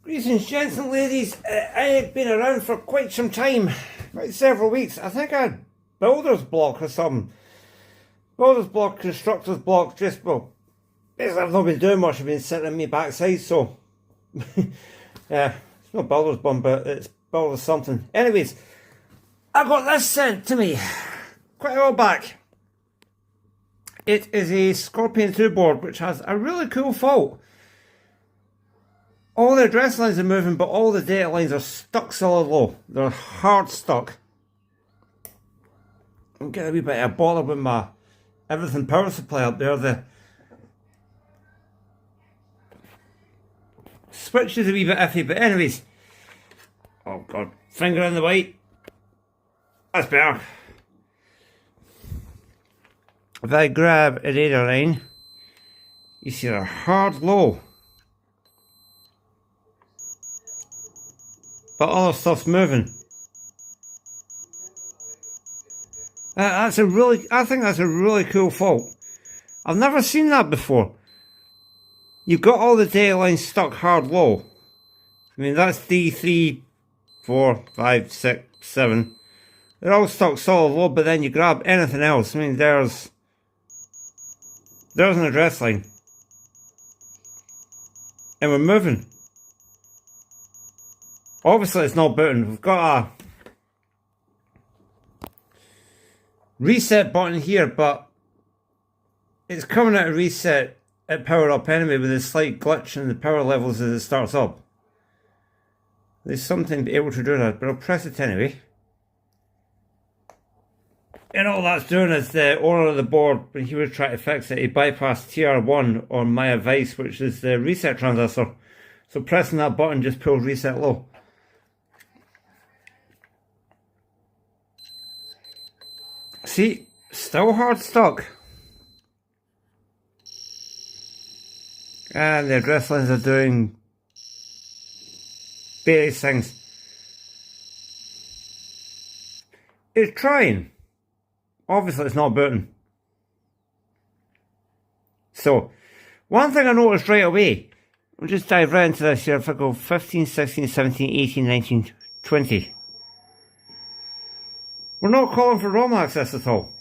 Greetings, gents and ladies. I had been around for quite some time, quite several weeks. I think I had builder's block or something. Builder's block, constructor's block, just, well, basically I've not been doing much. I've been sitting on my backside, so, yeah, it's not builder's bum, but it's builder's something. Anyways, I got this sent to me quite a while back. It is a Scorpion 2 board, which has a really cool fault. All the address lines are moving, but all the data lines are stuck solid low. They're hard stuck. I'm getting a wee bit of bother with my everything power supply up there. The switch is a wee bit iffy, but anyways. Oh god, finger in the white. That's better. If I grab a data line, you see they're hard low. But other stuff's moving. I think that's a really cool fault. I've never seen that before. You've got all the data lines stuck hard low. I mean, that's D3, 4, 5, 6, 7. They're all stuck solid low, but then you grab anything else. I mean, there's an address line. And we're moving. Obviously it's not booting. We've got a reset button here, but it's coming out of reset at power up anyway with a slight glitch in the power levels as it starts up. There's something able to do that, but I'll press it anyway. And all that's doing is the owner of the board, when he was trying to fix it, he bypassed TR1 on my advice, which is the reset transistor. So pressing that button just pulls reset low. See, still hard stuck. And the address lines are doing various things. It's trying. Obviously it's not booting. So, one thing I noticed right away, we'll just dive right into this here. If I go 15, 16, 17, 18, 19, 20. We're not calling for ROM access at all.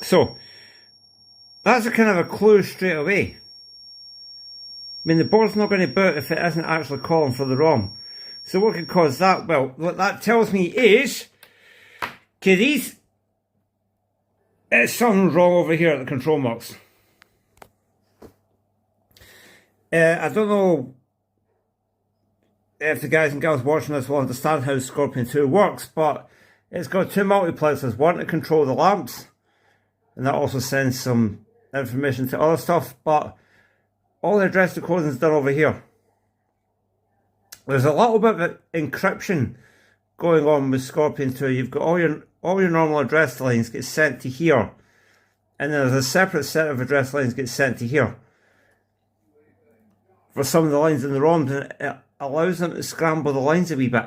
So, that's a kind of a clue straight away. I mean, the board's not going to boot if it isn't actually calling for the ROM. So what could cause that? Well, what that tells me is, kiddies, something's wrong over here at the control box. I don't know if the guys and girls watching this will understand how Scorpion 2 works, but it's got two multiplexers, one to control the lamps, and that also sends some information to other stuff, but all the address decoding is done over here. There's a little bit of encryption going on with Scorpion 2. You've got all your normal address lines get sent to here, and then there's a separate set of address lines get sent to here. For some of the lines in the ROMs, and it allows them to scramble the lines a wee bit.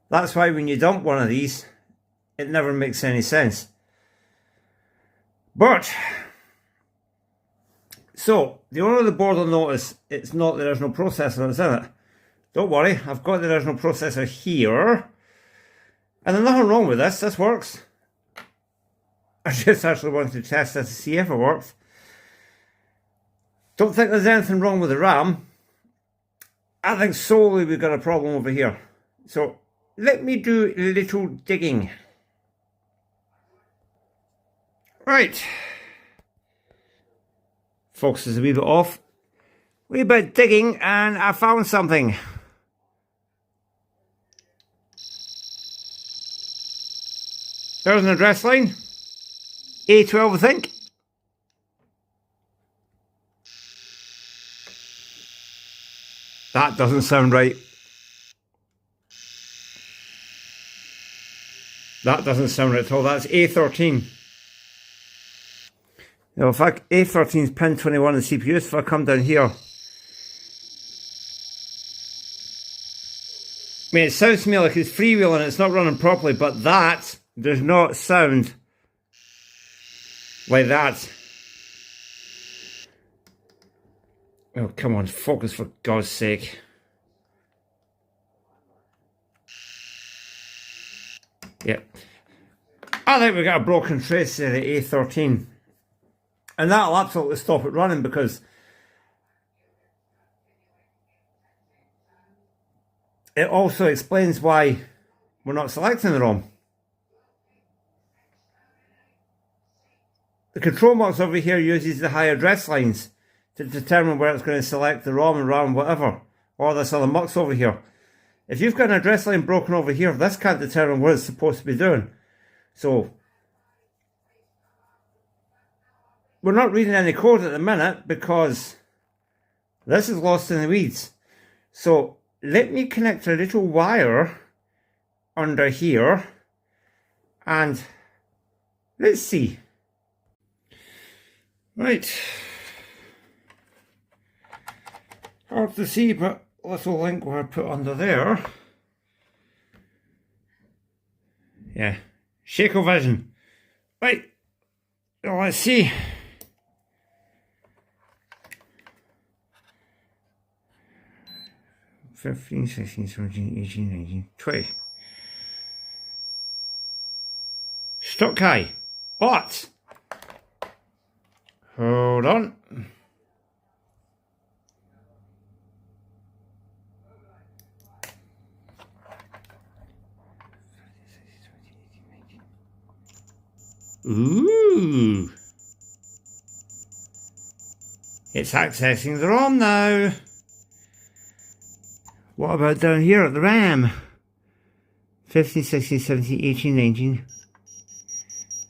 That's why when you dump one of these, it never makes any sense. But, so, the owner of the board will notice it's not the original processor that's in it. Don't worry, I've got the original processor here. And there's nothing wrong with this, this works. I just actually wanted to test this to see if it works. Don't think there's anything wrong with the RAM. I think solely we've got a problem over here. So, let me do a little digging. Right. Focus is a wee bit off. Wee bit digging and I found something. There's an address line. A12 I think. That doesn't sound right. That doesn't sound right at all. That's A13. Now, in fact, A13 is pin 21 in the CPU, so if I come down here, I mean, it sounds to me like it's freewheeling, it's not running properly, but that does not sound like that. Oh, come on, focus for God's sake. Yep. I think we got a broken trace there at A13. And that'll absolutely stop it running, because it also explains why we're not selecting the ROM. The control box over here uses the high address lines to determine where it's going to select the ROM and RAM, whatever, or this other mux over here. If you've got an address line broken over here, this can't determine what it's supposed to be doing. So we're not reading any code at the minute because this is lost in the weeds. So let me connect a little wire under here and let's see. Right. Hard to see, but little link wire put under there. Yeah. Shaco vision. Right. Well, let's see. Fifteen, 16, 17, 18, 19, 20. Stuck high. But hold on. Ooh. It's accessing the ROM now. What about down here at the RAM? 15, 16, 17, 18, 19.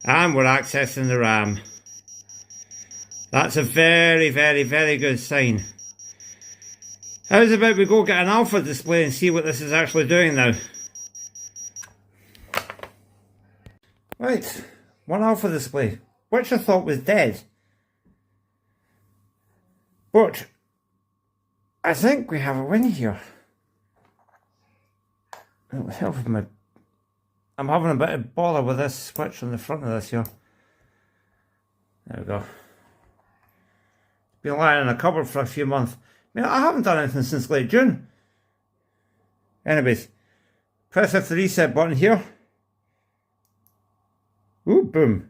And we're accessing the RAM. That's a very, very, very good sign. How's about we go get an alpha display and see what this is actually doing now? Right, one alpha display, which I thought was dead. But I think we have a win here. I'm having a bit of bother with this switch on the front of this here. There we go. Been lying in a cupboard for a few months. I mean, I haven't done anything since late June. Anyways, press the reset button here. Ooh, boom.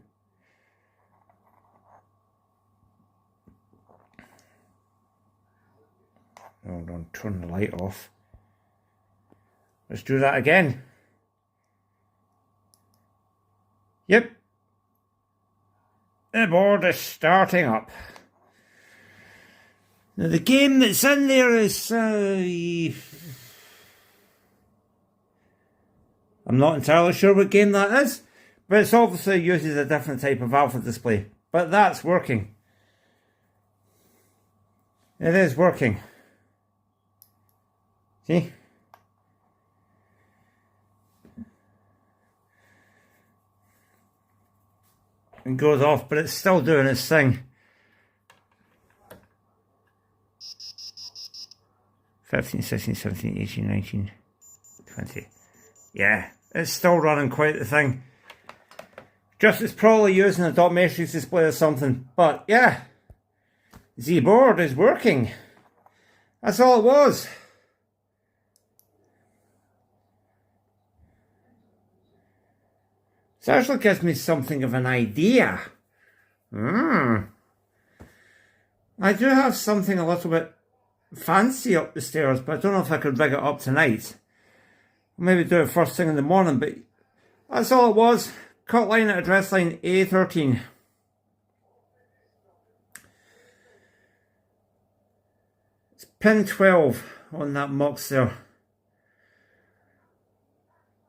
Hold on, turn the light off. Let's do that again. Yep. The board is starting up. Now the game that's in there is... I'm not entirely sure what game that is, but it's obviously uses a different type of alpha display. But that's working. It is working. See? And goes off, but it's still doing its thing. 15, 16, 17, 18, 19, 20. Yeah, it's still running quite the thing. Just it's probably using a dot matrix display or something. But yeah, Z-board is working. That's all it was. This actually gives me something of an idea. I do have something a little bit fancy up the stairs, but I don't know if I could rig it up tonight. Maybe do it first thing in the morning, but that's all it was. Cut line at address line A13. It's pin 12 on that mux there.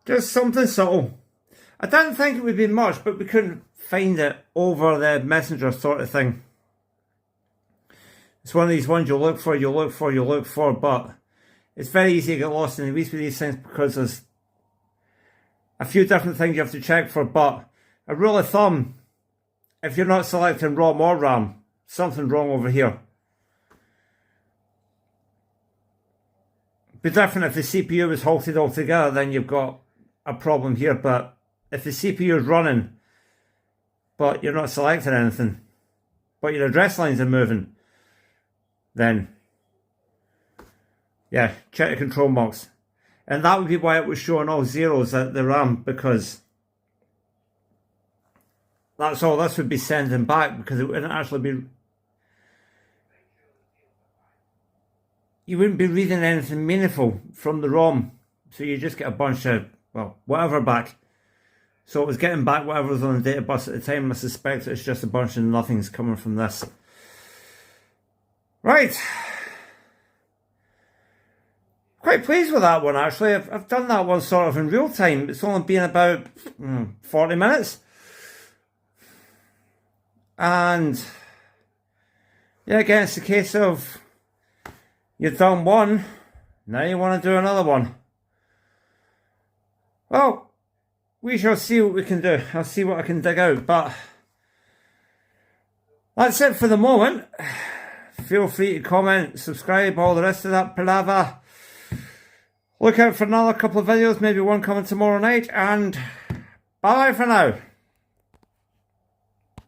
Just something subtle. I didn't think it would be much, but we couldn't find it over the messenger sort of thing. It's one of these ones you'll look for, but it's very easy to get lost in the weeds with these things because there's a few different things you have to check for, but a rule of thumb, if you're not selecting ROM or RAM, something's wrong over here. It'd be different if the CPU was halted altogether, then you've got a problem here, but if the CPU is running, but you're not selecting anything, but your address lines are moving, then Yeah, check the control box. And that would be why it was showing all zeros at the RAM, because that's all this would be sending back, because it wouldn't actually be... You wouldn't be reading anything meaningful from the ROM. So you just get a bunch of, well, whatever back. So it was getting back whatever was on the databus at the time. I suspect it's just a bunch of nothings coming from this. Right. Quite pleased with that one, actually. I've done that one sort of in real time. It's only been about 40 minutes. And yeah, again, it's a case of you've done one, now you want to do another one. Well, we shall see what we can do. I'll see what I can dig out, but that's it for the moment. Feel free to comment, subscribe, all the rest of that palaver. Look out for another couple of videos, maybe one coming tomorrow night, and bye for now.